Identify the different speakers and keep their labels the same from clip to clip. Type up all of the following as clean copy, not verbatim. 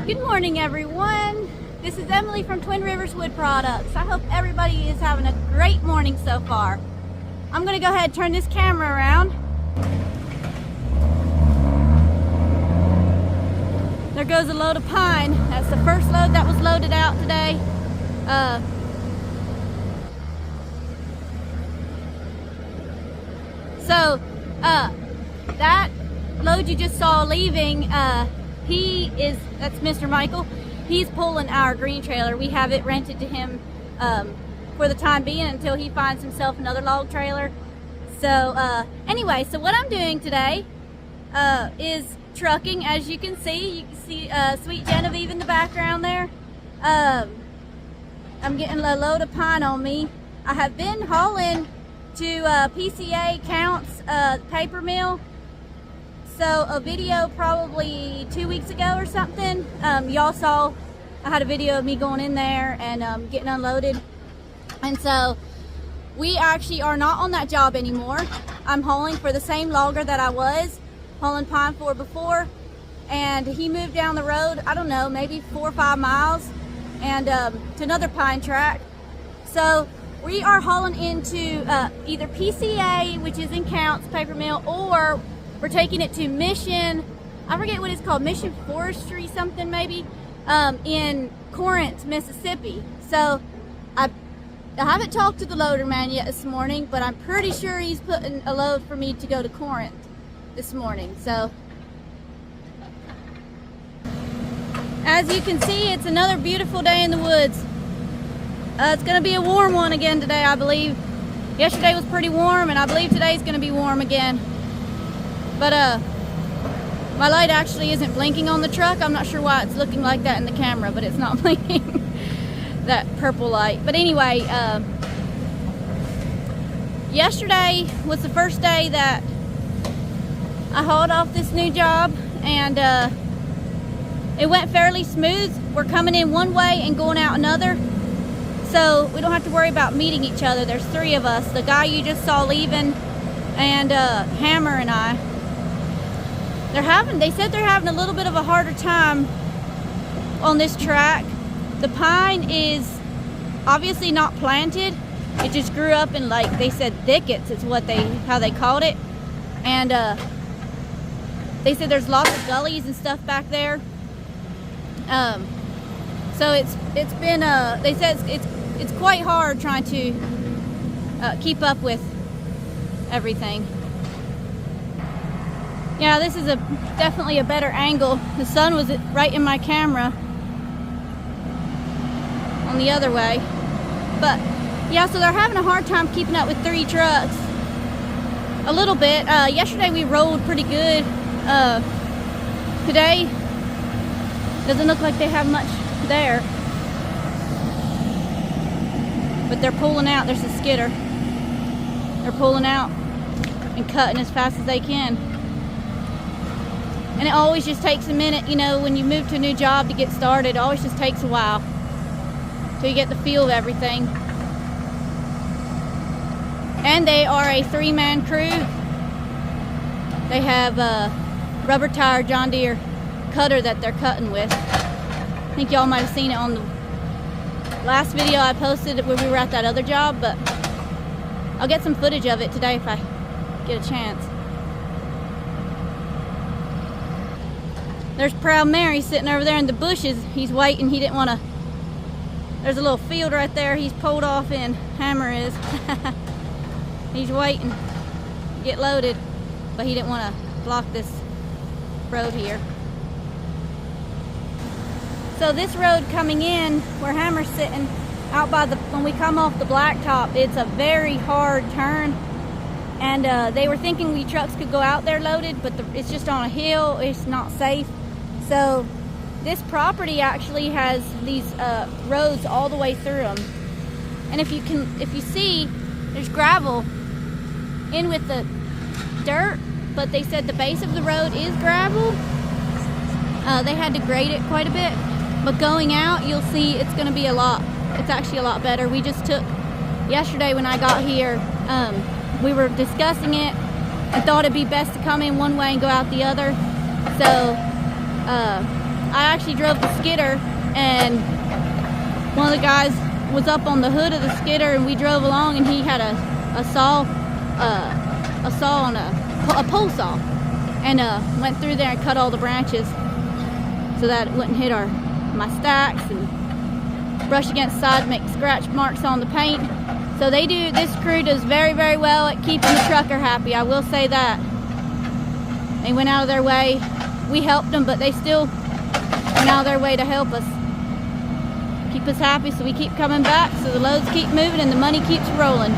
Speaker 1: Good morning, everyone. This is Emily from Twin Rivers Wood Products. I hope everybody is having a great morning so far. I'm going to go ahead and turn this camera around. There goes a load of pine. That's the first load that was loaded out today. That load you just saw leaving, that's Mr. Michael. He's pulling our green trailer. We have it rented to him for the time being until he finds himself another log trailer. So anyway, so what I'm doing today is trucking. As you can see Sweet Genevieve in the background there. I'm getting a load of pine on me. I have been hauling to PCA Counts paper mill. So a video probably 2 weeks ago or something, y'all saw I had a video of me going in there and getting unloaded. And so we actually are not on that job anymore. I'm hauling for the same logger that I was hauling pine for before, and he moved down the road, I don't know, maybe 4 or 5 miles, and to another pine track. So we are hauling into either PCA, which is in Counts paper mill, or we're taking it to Mission, I forget what it's called, Mission Forestry something maybe, in Corinth, Mississippi. So I haven't talked to the loader man yet this morning, but I'm pretty sure he's putting a load for me to go to Corinth this morning. So as you can see, it's another beautiful day in the woods. It's going to be a warm one again today, I believe. Yesterday was pretty warm, and I believe today's going to be warm again. But my light actually isn't blinking on the truck. I'm not sure why it's looking like that in the camera, but it's not blinking. That purple light. But anyway, yesterday was the first day that I hauled off this new job, and it went fairly smooth. We're coming in one way and going out another, so we don't have to worry about meeting each other. There's 3 of us, the guy you just saw leaving, and Hammer and I. They said they're having a little bit of a harder time on this track. The pine is obviously not planted. It just grew up in, like they said, thickets is how they called it. And they said there's lots of gullies and stuff back there. So it's been they said it's quite hard trying to keep up with everything. Yeah, this is definitely a better angle. The sun was right in my camera on the other way. But yeah, so they're having a hard time keeping up with 3 trucks. A little bit. Yesterday we rolled pretty good. Today doesn't look like they have much there. But they're pulling out. There's a skidder. They're pulling out and cutting as fast as they can. And it always just takes a minute, you know, when you move to a new job to get started. It always just takes a while till you get the feel of everything. And they are a 3-man crew. They have a rubber tire John Deere cutter that they're cutting with. I think y'all might have seen it on the last video I posted when we were at that other job, but I'll get some footage of it today if I get a chance. There's Proud Mary sitting over there in the bushes. He's waiting. He didn't want to. There's a little field right there he's pulled off in. Hammer is. He's waiting to get loaded, but he didn't want to block this road here. So this road coming in where Hammer's sitting out by when we come off the blacktop, it's a very hard turn. And they were thinking we trucks could go out there loaded, but it's just on a hill. It's not safe. So this property actually has these roads all the way through them. And if you see, there's gravel in with the dirt, but they said the base of the road is gravel. They had to grade it quite a bit, but going out, you'll see it's going to be it's actually a lot better. We just took, yesterday when I got here, we were discussing it and thought it'd be best to come in one way and go out the other. So I actually drove the skidder, and one of the guys was up on the hood of the skidder, and we drove along, and he had a saw on a pole saw, and went through there and cut all the branches so that it wouldn't hit my stacks and brush against the side, make scratch marks on the paint. So this crew does very, very well at keeping the trucker happy. I will say that. They went out of their way. We helped them, but they still went out of their way to help us. Keep us happy so we keep coming back, so the loads keep moving and the money keeps rolling.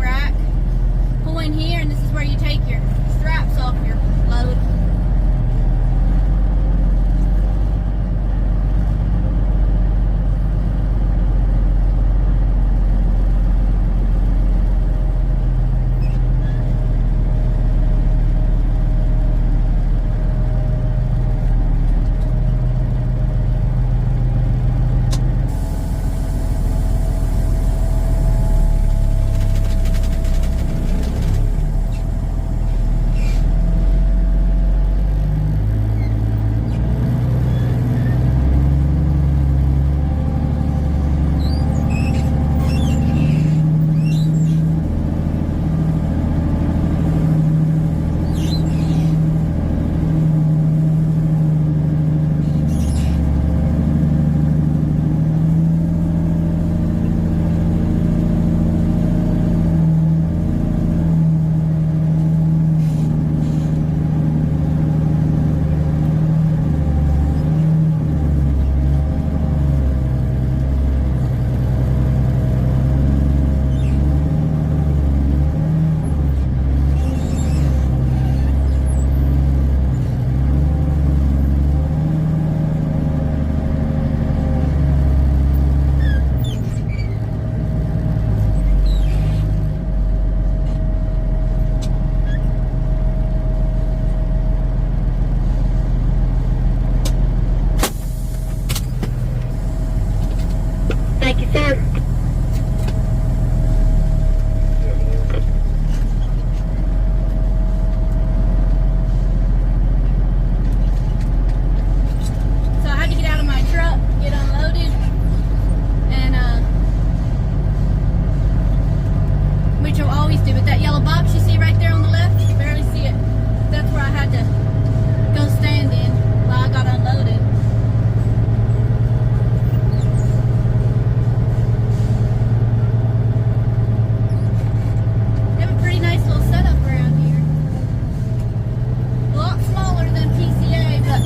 Speaker 1: rack. Pull in here, and this is where you take your straps off your load.
Speaker 2: Thank you, sir.
Speaker 1: So I had to get out of my truck, get unloaded, and which I'll always do. But that yellow box you see right there on the left, you can barely see it. That's where I had to go stand in while I got unloaded. They have a pretty nice little setup around here. A lot smaller than PCA, but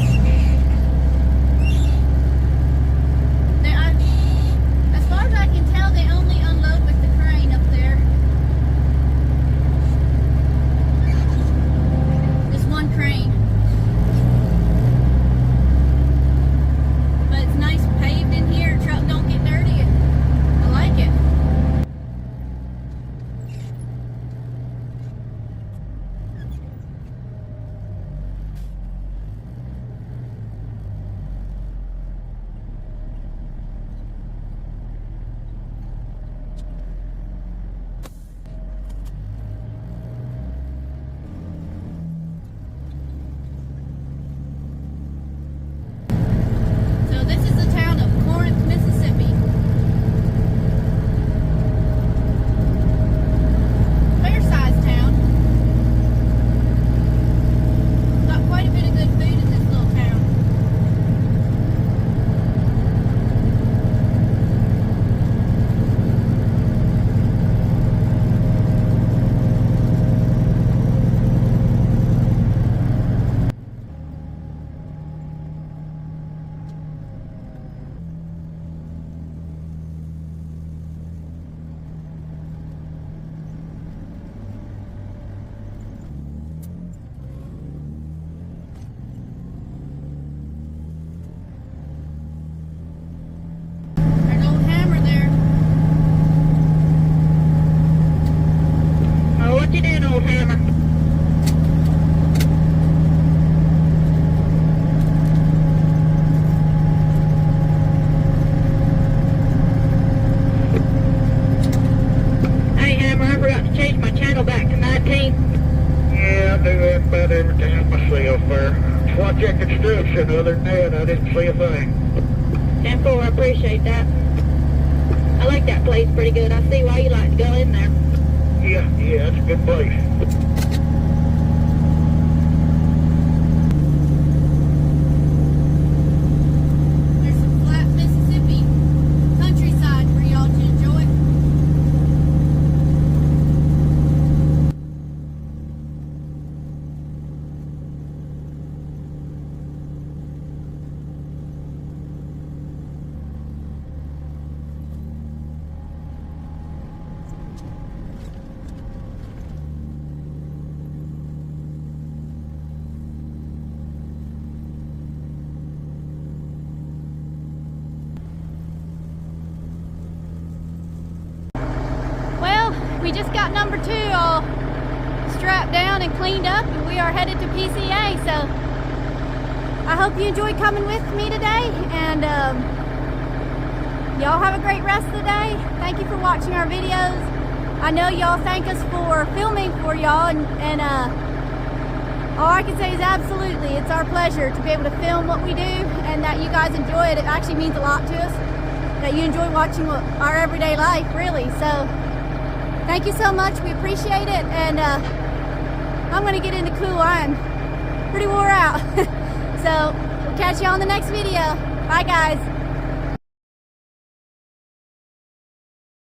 Speaker 1: as far as I can tell, they only unload with the crane up there. Just one crane. But it's nice paved in here. Truck don't get dirty. I like it. So this is the town of Corinth, Mississippi. Fair-sized town. Got quite a bit of good food in this little town. There's an old hammer there.
Speaker 2: Oh, what you doing, old hammer? Hey, Hammer, I forgot to change my channel back to 19.
Speaker 3: Yeah, I do that about every time myself there. Just watch that construction. Other than that, I didn't see a thing.
Speaker 2: 10-4, I appreciate that. I like that place pretty good. I see why you like to go in there.
Speaker 3: Yeah, it's a good place.
Speaker 1: There's some flat Mississippi countryside for y'all to enjoy. We just got number 2 all strapped down and cleaned up, and we are headed to PCA. So I hope you enjoyed coming with me today, and y'all have a great rest of the day. Thank you for watching our videos. I know y'all thank us for filming for y'all, and all I can say is absolutely, it's our pleasure to be able to film what we do, and that you guys enjoy it. It actually means a lot to us that you enjoy watching our everyday life, really. So thank you so much. We appreciate it, and I'm going to get into cool. I'm pretty wore out. So we'll catch you on the next video. Bye, guys.